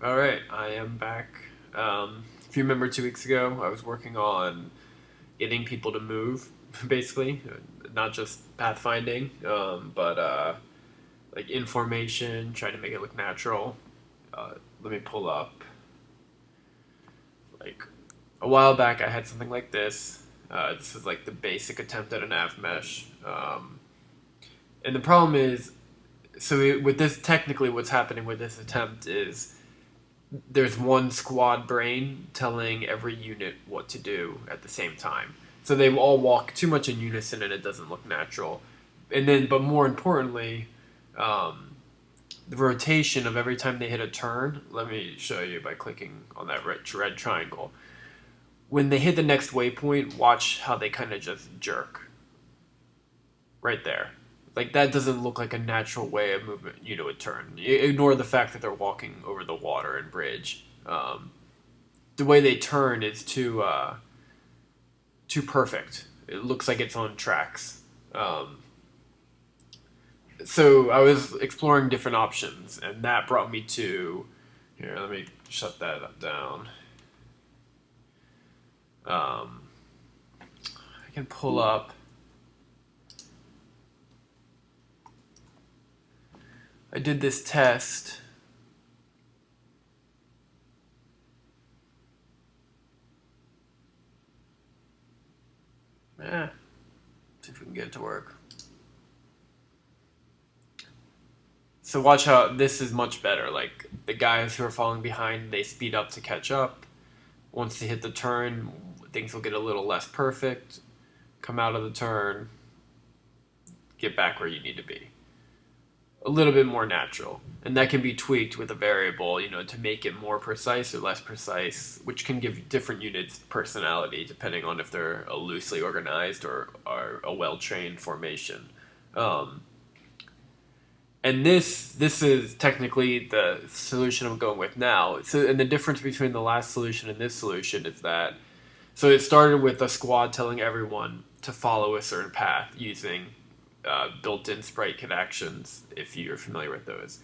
All right, I am back. If you remember 2 weeks ago, I was working on getting people to move, basically, not just pathfinding, but like information, trying to make it look natural. Let me pull up. Like a while back, I had something like this. This is like the basic attempt at a navmesh. And the problem is, with this, technically, what's happening with this attempt is there's one squad brain telling every unit what to do at the same time. So they all walk too much in unison and it doesn't look natural. And then, but more importantly, um, the rotation of every time they hit a turn. Let me show you by clicking on that red triangle. When they hit the next waypoint, watch how they kind of just jerk right there. Like that doesn't look like a natural way of movement, would turn. Ignore the fact that they're walking over the water and bridge. The way they turn is too perfect. It looks like it's on tracks. Um, so I was exploring different options, and that brought me to here. Let me shut that down. I can pull up. I did this test. See if we can get it to work. So watch how this is much better. Like the guys who are falling behind, they speed up to catch up. Once they hit the turn, things will get a little less perfect. Come out of the turn, get back where you need to be. A little bit more natural. And that can be tweaked with a variable, to make it more precise or less precise, which can give different units personality depending on if they're a loosely organized or a well trained formation. Um, and this is technically the solution I'm going with now. So, and the difference between the last solution and this solution is that it started with a squad telling everyone to follow a certain path using built-in sprite kit actions, if you're familiar with those.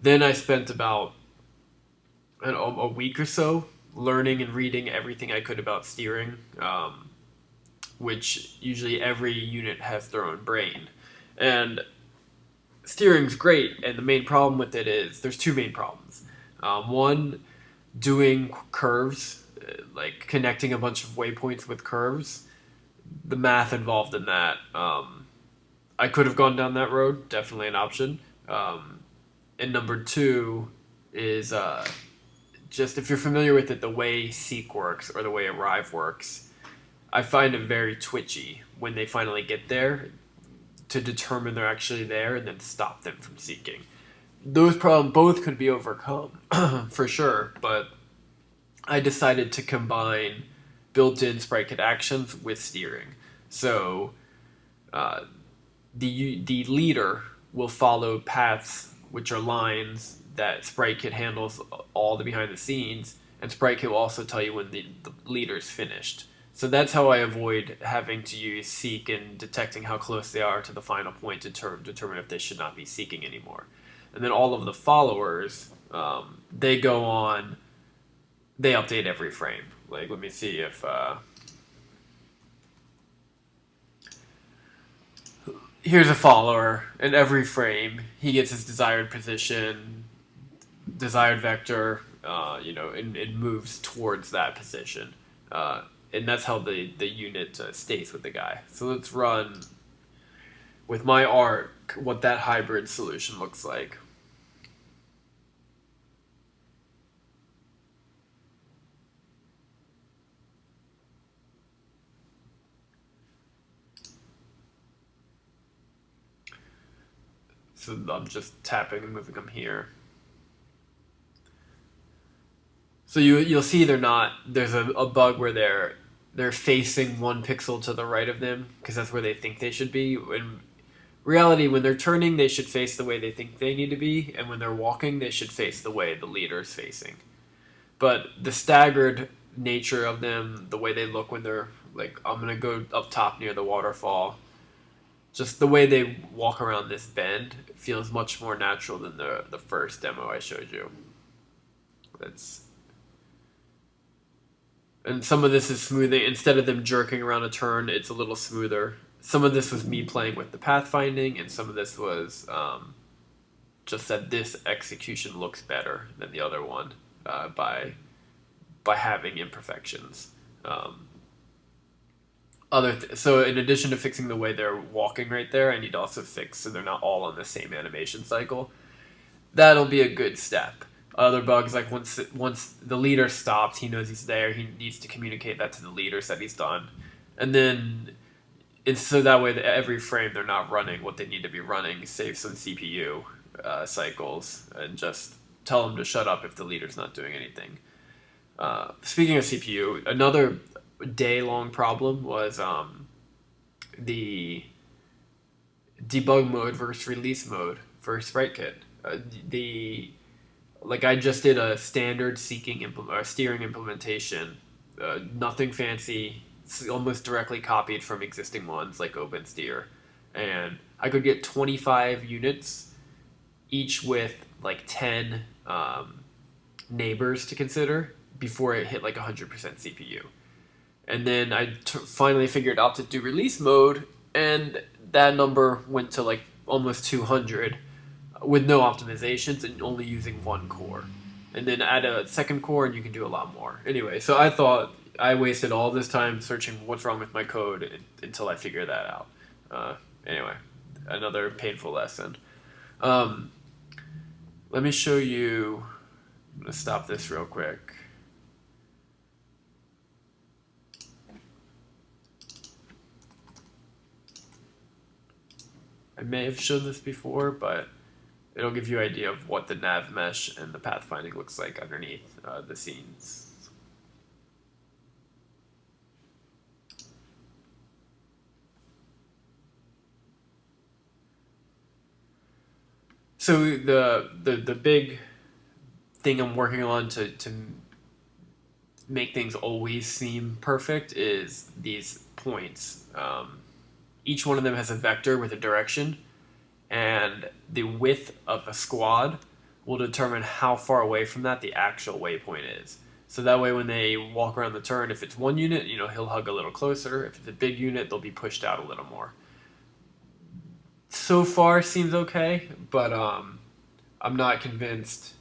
Then I spent about a week or so learning and reading everything I could about steering, which usually every unit has their own brain. And steering's great, and the main problem with it is there's two main problems. One, doing curves, like connecting a bunch of waypoints with curves. The math involved in that. I could have gone down that road, definitely an option. And number two is just if you're familiar with it, the way seek works or the way arrive works, I find it very twitchy when they finally get there to determine they're actually there and then stop them from seeking. Those problems both could be overcome for sure, but I decided to combine built-in sprite kit actions with steering. So uh, the leader will follow paths which are lines that sprite kit handles all the behind the scenes, and sprite kit will also tell you when the leader's finished. So that's how I avoid having to use seek and detecting how close they are to the final point to determine if they should not be seeking anymore. And then all of the followers, they go on, they update every frame. Like, let me see if here's a follower. In every frame, he gets his desired position, desired vector, and moves towards that position. And that's how the unit stays with the guy. So let's run with my arc what that hybrid solution looks like. So I'm just tapping and moving them here. So you'll see they're not. There's a bug where they're facing one pixel to the right of them because that's where they think they should be. In reality, when they're turning, they should face the way they think they need to be, and when they're walking, they should face the way the leader is facing. But the staggered nature of them, the way they look when they're like, I'm gonna go up top near the waterfall. Just the way they walk around this bend feels much more natural than the first demo I showed you. That's and some of this is smoothing. Instead of them jerking around a turn, it's a little smoother. Some of this was me playing with the pathfinding, and some of this was just that this execution looks better than the other one by having imperfections. Um, so in addition to fixing the way they're walking right there, I need to also fix so they're not all on the same animation cycle. That'll be a good step. Other bugs like once the leader stops, he knows he's there. He needs to communicate that to the leaders that he's done, and then it's so that way that every frame they're not running what they need to be running. Save some CPU cycles and just tell them to shut up if the leader's not doing anything. Speaking of CPU, another day-long problem was the debug mode versus release mode for SpriteKit. The like I just did a standard steering implementation, nothing fancy, almost directly copied from existing ones like OpenSteer, and I could get 25 units, each with like 10 neighbors to consider before it hit like 100% CPU. And then I finally figured out to do release mode, and that number went to like almost 200 with no optimizations and only using one core. And then add a second core and you can do a lot more. Anyway, so I thought I wasted all this time searching what's wrong with my code until I figured that out. Anyway, another painful lesson. Let me show you. I'm going to stop this real quick. I may have shown this before, but it'll give you an idea of what the navmesh and the pathfinding looks like underneath the scenes. So the big thing I'm working on to make things always seem perfect is these points. Each one of them has a vector with a direction, and the width of a squad will determine how far away from that the actual waypoint is. So that way when they walk around the turn, if it's one unit, he'll hug a little closer. If it's a big unit, they'll be pushed out a little more. So far seems okay, but I'm not convinced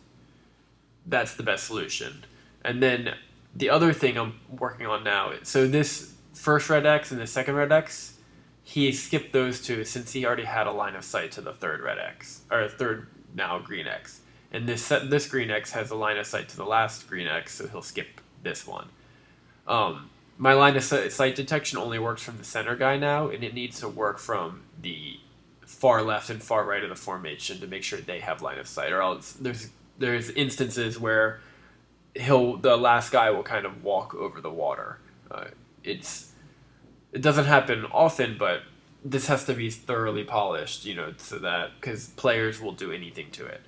that's the best solution. And then the other thing I'm working on now, so this first red X and the second red X, he skipped those two since he already had a line of sight to the third red X, or third now green X. And this green X has a line of sight to the last green X, so he'll skip this one. My line of sight detection only works from the center guy now, and it needs to work from the far left and far right of the formation to make sure they have line of sight, or else there's instances where the last guy will kind of walk over the water. It doesn't happen often, but this has to be thoroughly polished, so that because players will do anything to it.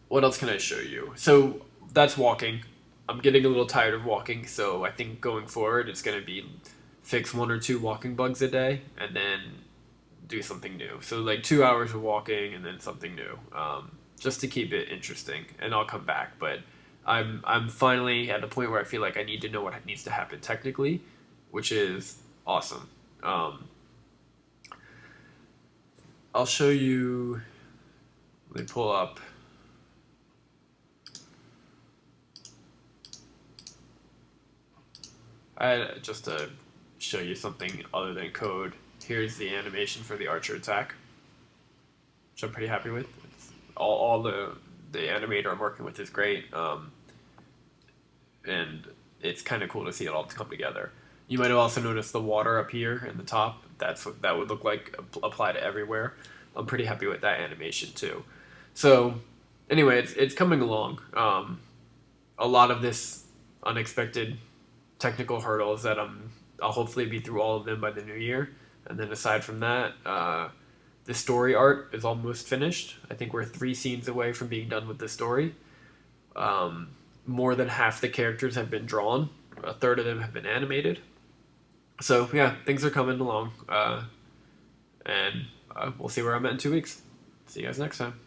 What else can I show you? So that's walking. I'm getting a little tired of walking, so I think going forward it's going to be fix 1 or 2 walking bugs a day and then do something new. So like 2 hours of walking and then something new, just to keep it interesting. And I'll come back, but I'm finally at the point where I feel like I need to know what needs to happen technically, which is awesome. I'll show you. Let me pull up. Just to show you something other than code. Here's the animation for the archer attack, which I'm pretty happy with. All the animator I'm working with is great, and it's kind of cool to see it all come together. You might have also noticed the water up here in the top. That's what that would look like applied to everywhere. I'm pretty happy with that animation too. So anyway, it's coming along. A lot of this unexpected technical hurdles that I'll hopefully be through all of them by the new year. And then aside from that, the story art is almost finished. I think we're 3 scenes away from being done with the story. More than half the characters have been drawn. A third of them have been animated. So yeah, things are coming along. And we'll see where I'm at in 2 weeks. See you guys next time.